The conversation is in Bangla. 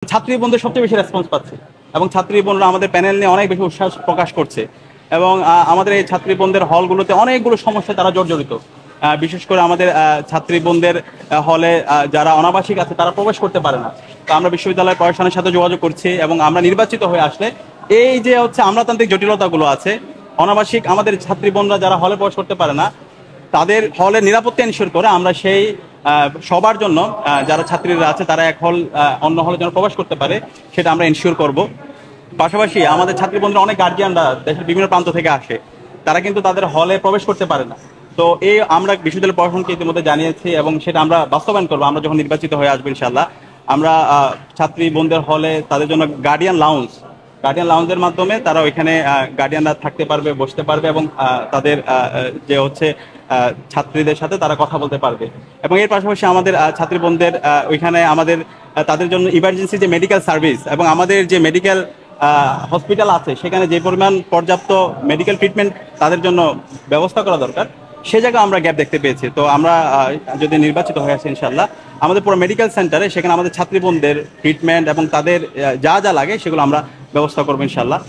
ছাত্রী বোনদের সবচেয়ে বেশি রেসপন্স পাচ্ছে এবং ছাত্রী বোনরা আমাদের প্যানেল নিয়ে অনেক বেশি উৎসাহ প্রকাশ করছে এবং আমাদের এই ছাত্রী বোনদের হলগুলোতে অনেকগুলো সমস্যা তারা জর্জরিত। বিশেষ করে আমাদের ছাত্রী বোনদের হলে যারা অনাবাসিক আছে তারা প্রবেশ করতে পারে না। তো আমরা বিশ্ববিদ্যালয় প্রশাসনের সাথে যোগাযোগ করছি এবং আমরা নির্বাচিত হয়ে আসলে এই যে হচ্ছে আমলাতান্ত্রিক জটিলতাগুলো আছে, অনাবাসিক আমাদের ছাত্রী বোনরা যারা হলে প্রবেশ করতে পারে না তাদের হলের নিরাপত্তা এনশিওর করে আমরা সেই সবার জন্য যারা ছাত্রীরা আছে তারা এক হল অন্য হলে যেন প্রবেশ করতে পারে সেটা আমরা এনশিওর করব। পাশাপাশি আমাদের ছাত্রী বন্ধুরা অনেক গার্জিয়ানরা দেশের বিভিন্ন প্রান্ত থেকে আসে, তারা কিন্তু তাদের হলে প্রবেশ করতে পারে না। তো এই আমরা বিশ্ববিদ্যালয় প্রশাসনকে ইতিমধ্যে জানিয়েছি এবং সেটা আমরা বাস্তবায়ন করবো আমরা যখন নির্বাচিত হয়ে আসবো ইনশাল্লাহ। আমরা ছাত্রী বোনদের হলে তাদের জন্য গার্ডিয়ান লাউঞ্জের মাধ্যমে তারা ওইখানে গার্ডিয়ানরা থাকতে পারবে, বসতে পারবে এবং তাদের যে হচ্ছে ছাত্রীদের সাথে তারা কথা বলতে পারবে। এবং এর পাশাপাশি আমাদের ছাত্রী বোনদের ওইখানে আমাদের তাদের জন্য ইমার্জেন্সি যে মেডিকেল সার্ভিস এবং আমাদের যে মেডিকেল হসপিটাল আছে সেখানে যে পরিমাণ পর্যাপ্ত মেডিকেল ট্রিটমেন্ট তাদের জন্য ব্যবস্থা করা দরকার, সে জায়গায় আমরা গ্যাপ দেখতে পেয়েছি। তো আমরা যদি নির্বাচিত হয়ে আসি ইনশাল্লাহ আমাদের পুরো মেডিকেল সেন্টারে সেখানে আমাদের ছাত্রী বোনদের ট্রিটমেন্ট এবং তাদের যা যা লাগে সেগুলো আমরা ব্যবস্থা করবো ইনশাল্লাহ।